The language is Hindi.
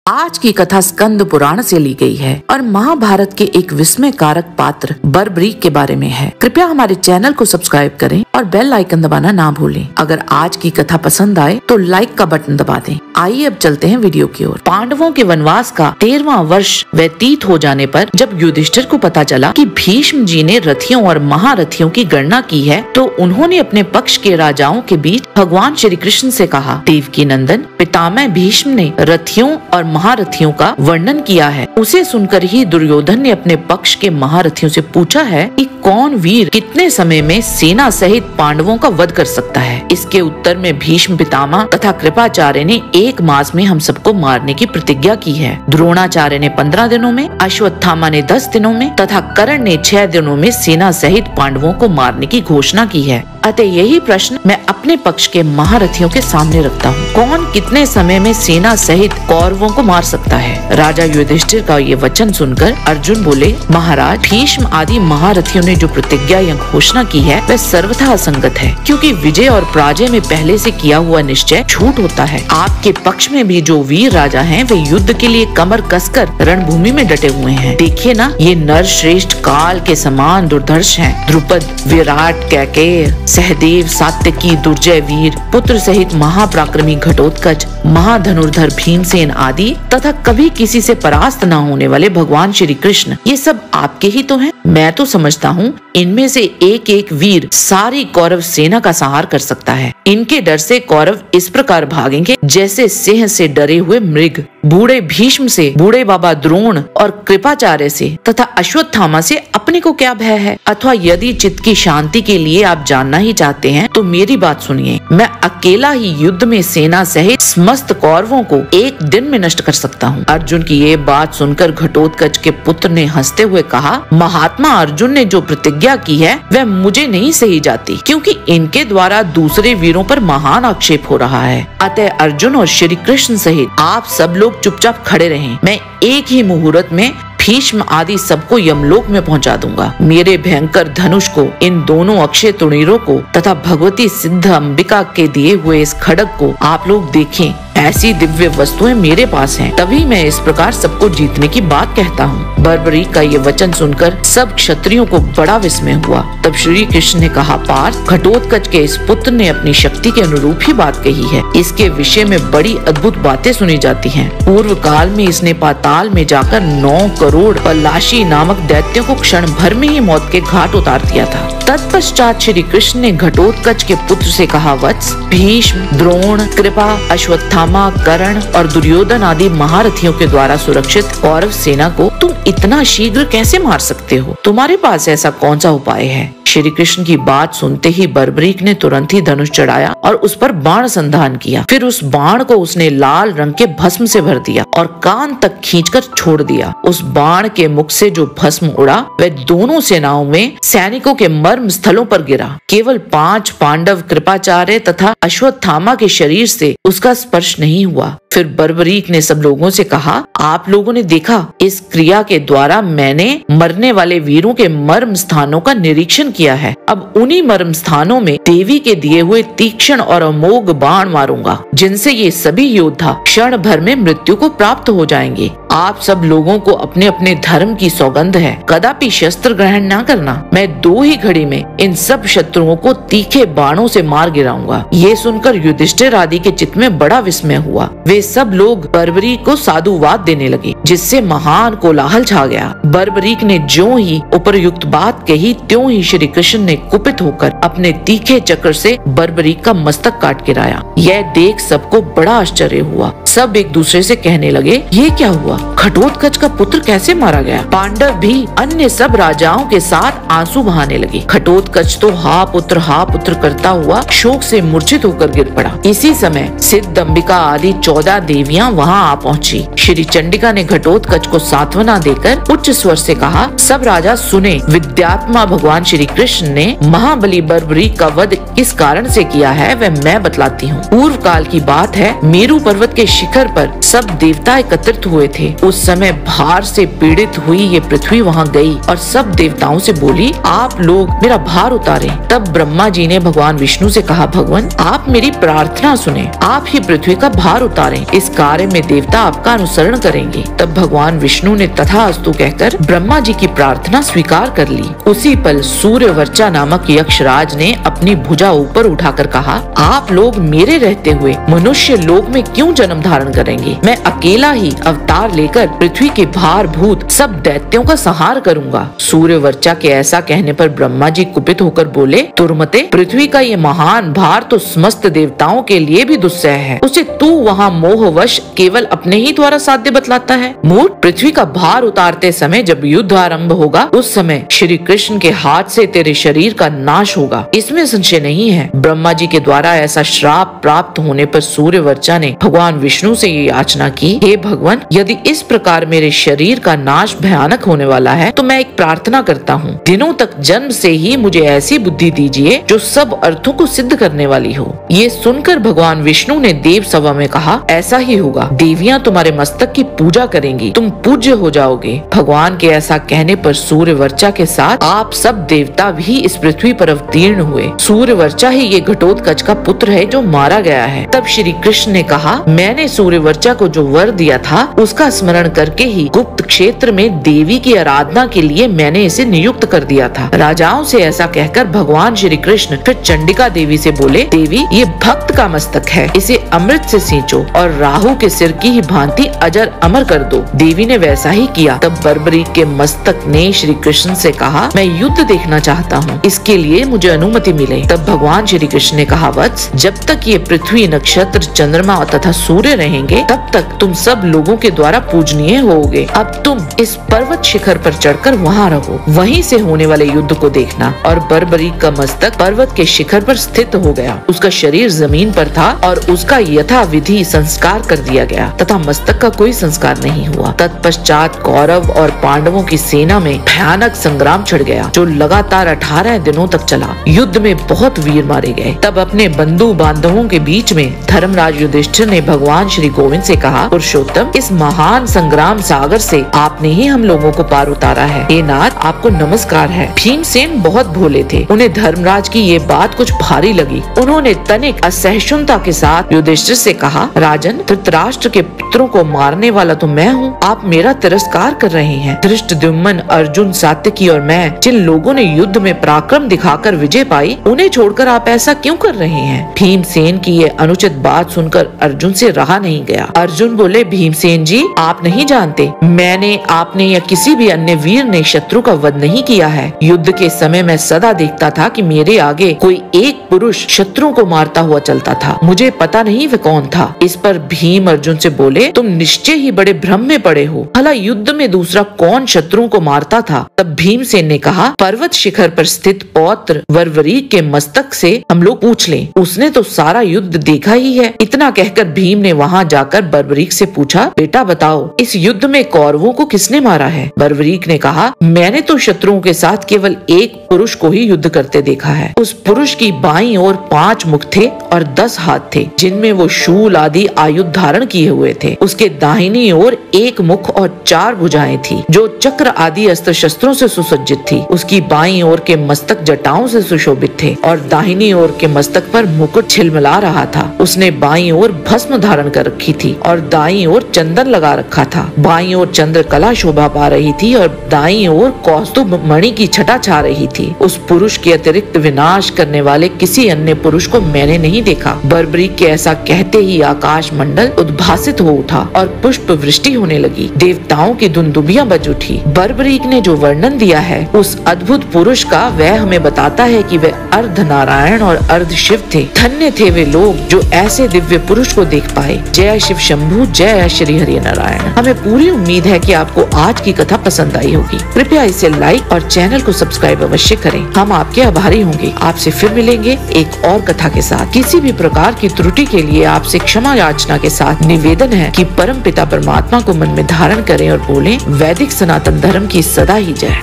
आज की कथा स्कंद पुराण से ली गई है और महाभारत के एक विस्मयकारक पात्र बर्बरीक के बारे में है। कृपया हमारे चैनल को सब्सक्राइब करें और बेल आइकन दबाना ना भूलें। अगर आज की कथा पसंद आए तो लाइक का बटन दबा दें। आइए अब चलते हैं वीडियो की ओर। पांडवों के वनवास का 13वां वर्ष व्यतीत हो जाने पर जब युधिष्ठिर को पता चला कि भीष्म जी ने रथियों और महारथियों की गणना की है, तो उन्होंने अपने पक्ष के राजाओं के बीच भगवान श्री कृष्ण से कहा, देवकी नंदन पितामह भीष्म ने रथियों और महारथियों का वर्णन किया है। उसे सुनकर ही दुर्योधन ने अपने पक्ष के महारथियों से पूछा है कि कौन वीर कितने समय में सेना सहित पांडवों का वध कर सकता है। इसके उत्तर में भीष्म पितामह तथा कृपाचार्य ने 1 मास में हम सबको मारने की प्रतिज्ञा की है। द्रोणाचार्य ने 15 दिनों में, अश्वत्थामा ने 10 दिनों में तथा कर्ण ने 6 दिनों में सेना सहित पांडवों को मारने की घोषणा की है। अतः यही प्रश्न मैं अपने पक्ष के महारथियों के सामने रखता हूँ, कौन कितने समय में सेना सहित कौरवों को मार सकता है। राजा युधिष्ठिर का ये वचन सुनकर अर्जुन बोले, महाराज भीष्म आदि महारथियों ने जो प्रतिज्ञा या घोषणा की है वह सर्वथा असंगत है, क्योंकि विजय और पराजय में पहले से किया हुआ निश्चय झूठ होता है। आपके पक्ष में भी जो वीर राजा हैं वे युद्ध के लिए कमर कसकर रणभूमि में डटे हुए हैं। देखिए ना, ये नर श्रेष्ठ काल के समान दुर्धर्ष हैं। द्रुपद, विराट, कैकेय, सहदेव, सात्यकी, दुर्जय वीर, पुत्र सहित महापराक्रमी घटोत्कच, महाधनुर्धर भीमसेन आदि तथा कभी किसी से परास्त न होने वाले भगवान श्री कृष्ण, ये सब आपके ही तो हैं। मैं तो समझता हूँ इनमें से एक एक वीर सारी कौरव सेना का संहार कर सकता है। इनके डर से कौरव इस प्रकार भागेंगे जैसे सिंह से डरे हुए मृग। बूढ़े भीष्म से, बूढ़े बाबा द्रोण और कृपाचार्य से तथा अश्वत्थामा से अपने को क्या भय है। अथवा यदि चित्त की शांति के लिए आप जानना ही चाहते हैं तो मेरी बात सुनिए। मैं अकेला ही युद्ध में सेना सहित समस्त कौरवों को 1 दिन में नष्ट कर सकता हूँ। अर्जुन की ये बात सुनकर घटोत्कच के पुत्र ने हंसते हुए कहा, महात्मा अर्जुन ने जो प्रतिज्ञा की है वह मुझे नहीं सही जाती, क्योंकि इनके द्वारा दूसरे वीरों पर महान आक्षेप हो रहा है। अतः अर्जुन और श्री कृष्ण सहित आप सब लोग चुपचाप खड़े रहें। मैं एक ही मुहूर्त में भीष्म आदि सबको यमलोक में पहुंचा दूंगा। मेरे भयंकर धनुष को, इन दोनों अक्षय तुणीरों को तथा भगवती सिद्ध अंबिका के दिए हुए इस खड्ग को आप लोग देखें। ऐसी दिव्य वस्तुएं मेरे पास हैं, तभी मैं इस प्रकार सबको जीतने की बात कहता हूँ। बर्बरीक का ये वचन सुनकर सब क्षत्रियों को बड़ा विस्मय हुआ। तब श्री कृष्ण ने कहा, पार्थ, घटोत्कच के इस पुत्र ने अपनी शक्ति के अनुरूप ही बात कही है। इसके विषय में बड़ी अद्भुत बातें सुनी जाती हैं। पूर्व काल में इसने पाताल में जाकर 9 करोड़ पलाशी नामक दैत्यों को क्षण भर में ही मौत के घाट उतार दिया था। तत्पश्चात श्री कृष्ण ने घटोत्कच के पुत्र से कहा, वत्स, भीष्म, द्रोण, कृपा, अश्वत्थामा, कर्ण और दुर्योधन आदि महारथियों के द्वारा सुरक्षित कौरव सेना को तुम इतना शीघ्र कैसे मार सकते हो? तुम्हारे पास ऐसा कौन सा उपाय है? श्री कृष्ण की बात सुनते ही बर्बरीक ने तुरंत ही धनुष चढ़ाया और उस पर बाण संधान किया। फिर उस बाण को उसने लाल रंग के भस्म से भर दिया और कान तक खींचकर छोड़ दिया। उस बाण के मुख से जो भस्म उड़ा वह दोनों सेनाओं में सैनिकों के मर्म स्थलों पर गिरा। केवल 5 पांडव, कृपाचार्य तथा अश्वत्थामा के शरीर से उसका स्पर्श नहीं हुआ। फिर बर्बरीक ने सब लोगों से कहा, आप लोगों ने देखा, इस क्रिया के द्वारा मैंने मरने वाले वीरों के मर्म स्थानों का निरीक्षण किया है। अब उन्हीं मर्म स्थानों में देवी के दिए हुए तीक्ष्ण और अमोघ बाण मारूंगा, जिनसे ये सभी योद्धा क्षण भर में मृत्यु को प्राप्त हो जाएंगे। आप सब लोगों को अपने अपने धर्म की सौगंध है, कदापि शस्त्र ग्रहण न करना। मैं 2 ही घड़ी में इन सब शत्रुओं को तीखे बाणों से मार गिराऊंगा। ये सुनकर युधिष्ठिर आदि के चित्त में बड़ा विस्मय हुआ। वे सब लोग बर्बरीक को साधुवाद देने लगे, जिससे महान कोलाहल छा गया। बर्बरीक ने ज्यों ही उपरयुक्त बात कही, त्यों ही श्री कृष्ण ने कुपित होकर अपने तीखे चक्र से बर्बरीक का मस्तक काट गिराया। यह देख सबको बड़ा आश्चर्य हुआ। सब एक दूसरे से कहने लगे, ये क्या हुआ? घटोत्कच का पुत्र कैसे मारा गया? पांडव भी अन्य सब राजाओं के साथ आंसू बहाने लगे। घटोत्कच तो हा पुत्र करता हुआ शोक से मूर्छित होकर गिर पड़ा। इसी समय सिद्ध अंबिका आदि 14 देवियां वहां आ पहुंची। श्री चंडिका ने घटोत्कच को सांत्वना देकर उच्च स्वर से कहा, सब राजा सुने, विद्यात्मा भगवान श्री कृष्ण ने महाबली बर्बरीक का वध किस कारण से किया है वह मैं बतलाती हूँ। पूर्व काल की बात है, मेरु पर्वत के शिखर पर सब देवता एकत्रित हुए थे। उस समय भार से पीड़ित हुई ये पृथ्वी वहाँ गई और सब देवताओं से बोली, आप लोग मेरा भार उतारें। तब ब्रह्मा जी ने भगवान विष्णु से कहा, भगवान आप मेरी प्रार्थना सुने, आप ही पृथ्वी का भार उतारें, इस कार्य में देवता आपका अनुसरण करेंगे। तब भगवान विष्णु ने तथास्तु कहकर ब्रह्मा जी की प्रार्थना स्वीकार कर ली। उसी पल सूर्यवर्चा नामक यक्षराज ने अपनी भुजा ऊपर उठाकर कहा, आप लोग मेरे रहते हुए मनुष्य लोक में क्यों जन्म धारण करेंगे? मैं अकेला ही अवतार लेकर पृथ्वी के भार भूत सब दैत्यों का संहार करूंगा। सूर्यवर्चा के ऐसा कहने पर ब्रह्मा जी कुपित होकर बोले, तुरमते, पृथ्वी का ये महान भार तो समस्त देवताओं के लिए भी दुस्सह है, उसे तू वहाँ मोहवश केवल अपने ही द्वारा साध्य बतलाता है। मूर्ख, पृथ्वी का भार उतारते समय जब युद्ध आरंभ होगा उस समय श्री कृष्ण के हाथ से तेरे शरीर का नाश होगा, इसमें संशय नहीं है। ब्रह्मा जी के द्वारा ऐसा श्राप प्राप्त होने पर सूर्यवर्चा ने भगवान विष्णु से ये याचना की, हे भगवान, यदि इस प्रकार मेरे शरीर का नाश भयानक होने वाला है तो मैं एक प्रार्थना करता हूँ, दिनों तक जन्म से ही मुझे ऐसी बुद्धि दीजिए जो सब अर्थों को सिद्ध करने वाली हो। ये सुनकर भगवान विष्णु ने देव सभा में कहा, ऐसा ही होगा, देवियां तुम्हारे मस्तक की पूजा करेंगी, तुम पूज्य हो जाओगे। भगवान के ऐसा कहने पर सूर्यवर्चा के साथ आप सब देवता भी इस पृथ्वी पर अवतीर्ण हुए। सूर्यवर्चा ही ये घटोत्कच का पुत्र है जो मारा गया है। तब श्री कृष्ण ने कहा, मैंने सूर्यवर्चा को जो वर दिया था उसका स्मरण करके ही गुप्त क्षेत्र में देवी की आराधना के लिए मैंने इसे नियुक्त कर दिया था। राजाओं से ऐसा कहकर भगवान श्री कृष्ण फिर चंडिका देवी से बोले, देवी ये भक्त का मस्तक है, इसे अमृत से सींचो और राहु के सिर की ही भांति अजर अमर कर दो। देवी ने वैसा ही किया। तब बर्बरीक के मस्तक ने श्री कृष्ण से कहा, मैं युद्ध देखना चाहता हूँ, इसके लिए मुझे अनुमति मिले। तब भगवान श्री कृष्ण ने कहा, वत्स, जब तक ये पृथ्वी, नक्षत्र, चंद्रमा तथा सूर्य रहेंगे तब तक तुम सब लोगों के द्वारा पूजनीय होगे। अब तुम इस पर्वत शिखर पर चढ़कर वहाँ रहो, वहीं से होने वाले युद्ध को देखना। और बर्बरीक का मस्तक पर्वत के शिखर पर स्थित हो गया। उसका शरीर जमीन पर था और उसका यथा विधि संस्कार कर दिया गया तथा मस्तक का कोई संस्कार नहीं हुआ। तत्पश्चात कौरव और पांडवों की सेना में भयानक संग्राम छिड़ गया जो लगातार 18 दिनों तक चला। युद्ध में बहुत वीर मारे गए। तब अपने बंधु बांधवों के बीच में धर्मराज युधिष्ठिर ने भगवान श्री गोविंद से कहा, पुरुषोत्तम, इस महान संग्राम सागर से आपने ही हम लोगों को पार उतारा है। हे नाथ, आपको नमस्कार है। भीमसेन बहुत भोले थे, उन्हें धर्मराज की ये बात कुछ भारी लगी। उन्होंने तनिक असहिष्णुता के साथ युधिष्ठिर से कहा, राजन, धृतराष्ट्र के पुत्रों को मारने वाला तो मैं हूँ, आप मेरा तिरस्कार कर रहे हैं। धृष्टद्युम्न, अर्जुन, सात्यकी और मैं, जिन लोगों ने युद्ध में पराक्रम दिखाकर विजय पाई, उन्हें छोड़कर आप ऐसा क्यों कर रहे हैं? भीमसेन की ये अनुचित बात सुनकर अर्जुन से रहा नहीं गया। अर्जुन बोले, भीमसेन जी, आप नहीं जानते, मैंने, आपने या किसी भी अन्य वीर ने शत्रु का वध नहीं किया है। युद्ध के समय मैं सदा देखता था कि मेरे आगे कोई एक पुरुष शत्रुओं को मारता हुआ चलता था, मुझे पता नहीं वह कौन था। इस पर भीम अर्जुन से बोले, तुम निश्चय ही बड़े भ्रम में पड़े हो, भला युद्ध में दूसरा कौन शत्रुओं को मारता था? तब भीमसेन ने कहा, पर्वत शिखर पर स्थित पौत्र बर्बरीक के मस्तक से हम लोग पूछ लें, उसने तो सारा युद्ध देखा ही है। इतना कहकर भीम ने वहाँ जाकर बर्बरीक से पूछा, बेटा बताओ, इस युद्ध में कौरवों को किसने मारा है? बर्बरीक ने कहा, मैंने तो शत्रुओं के साथ केवल एक पुरुष को ही युद्ध करते देखा है। उस पुरुष की बाईं ओर 5 मुख थे और 10 हाथ थे, जिनमें वो शूल आदि आयुध धारण किए हुए थे। उसके दाहिनी ओर 1 मुख और 4 भुजाएं थी, जो चक्र आदि अस्त्र शस्त्रों से सुसज्जित थी। उसकी बाईं ओर के मस्तक जटाओं से सुशोभित थे और दाहिनी ओर के मस्तक पर मुकुट छिलमिला रहा था। उसने बाईं ओर भस्म धारण कर रखी थी और दाईं ओर चंदन लगा रखा था। बाईं ओर चंद्रकला शोभा पा रही थी और दाईं ओर कौस्तुभ मणि की छटा छा रही थी। उस पुरुष के अतिरिक्त विनाश करने वाले किसी अन्य पुरुष को मैंने नहीं देखा। बर्बरीक के ऐसा कहते ही आकाश मंडल उद्भासित हो उठा और पुष्प वृष्टि होने लगी। देवताओं की दुंदुबियां बज उठी। बर्बरीक ने जो वर्णन दिया है उस अद्भुत पुरुष का, वह हमें बताता है कि वे अर्ध नारायण और अर्ध शिव थे। धन्य थे वे लोग जो ऐसे दिव्य पुरुष को देख पाए। जय शिव शंभु, जय श्री हरि नारायण। हमें पूरी उम्मीद है कि आपको आज की कथा पसंद आई होगी। कृपया इसे लाइक और चैनल को सब्सक्राइब अवश्य करें। हम आपके आभारी होंगे। आपसे फिर मिलेंगे एक और कथा के साथ। किसी भी प्रकार की त्रुटि के लिए आपसे क्षमा याचना के साथ निवेदन है कि परम पिता परमात्मा को मन में धारण करें और बोलें, वैदिक सनातन धर्म की सदा ही जय।